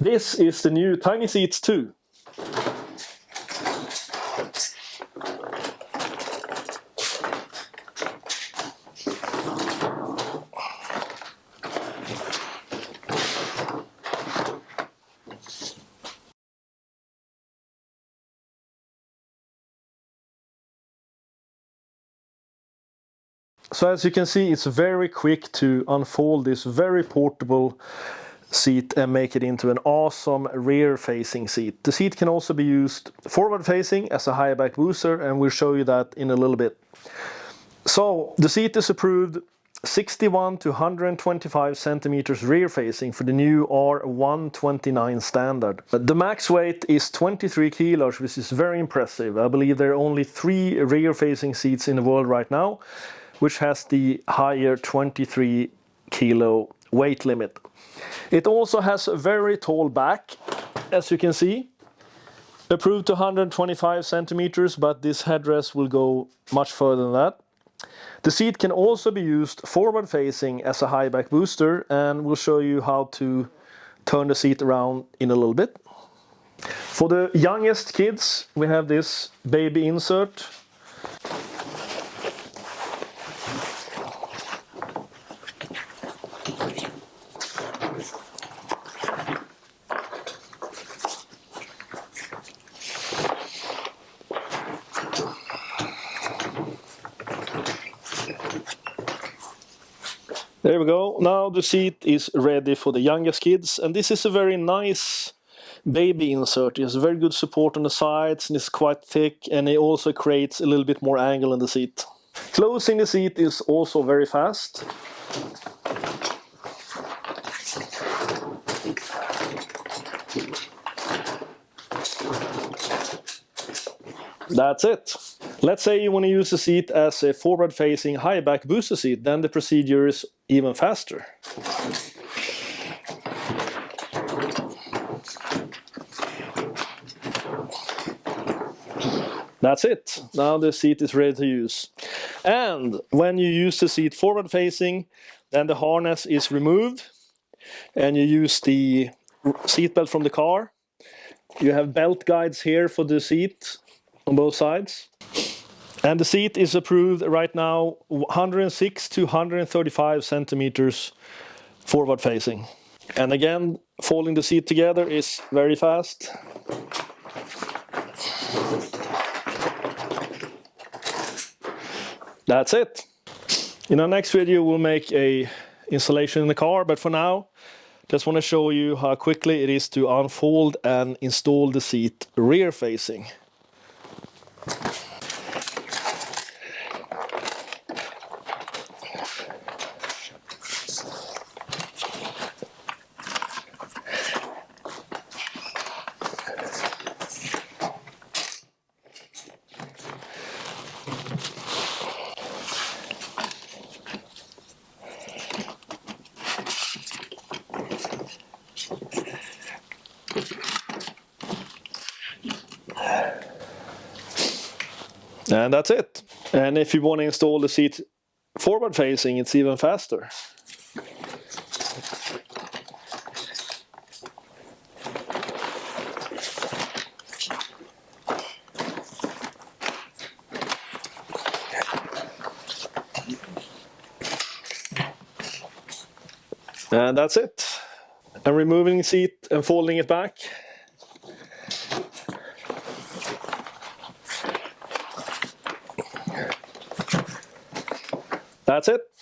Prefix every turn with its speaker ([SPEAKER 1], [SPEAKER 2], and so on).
[SPEAKER 1] This is the new TinySeats Two. So as you can see, it's very quick to unfold this very portable seat and make it into an awesome rear-facing seat. The seat can also be used forward-facing as a high back booster, and we'll show you that in a little bit. So the seat is approved 61 to 125 centimeters rear-facing for the new R129 standard. The max weight is 23 kilos, which is very impressive. I believe there are only 3 rear-facing seats in the world right now, which has the higher 23 kilo weight limit. It also has a very tall back, as you can see. Approved to 125 centimeters, but this headrest will go much further than that. The seat can also be used forward facing as a high back booster, and we'll show you how to turn the seat around in a little bit. For the youngest kids, we have this baby insert. There we go. Now the seat is ready for the youngest kids, and this is a very nice baby insert. It has very good support on the sides and it's quite thick, and it also creates a little bit more angle in the seat. Closing the seat is also very fast. That's it. Let's say you want to use the seat as a forward-facing high-back booster seat, then the procedure is even faster. That's it. Now the seat is ready to use. And when you use the seat forward-facing, then the harness is removed, and you use the seat belt from the car. You have belt guides here for the seat on both sides. And the seat is approved right now 106 to 135 centimeters forward facing. And again, folding the seat together is very fast. That's it. In our next video we'll make a installation in the car, but for now just want to show you how quickly it is to unfold and install the seat rear facing. And that's it. And if you want to install the seat forward facing, it's even faster. And that's it. And removing the seat and folding it back. That's it.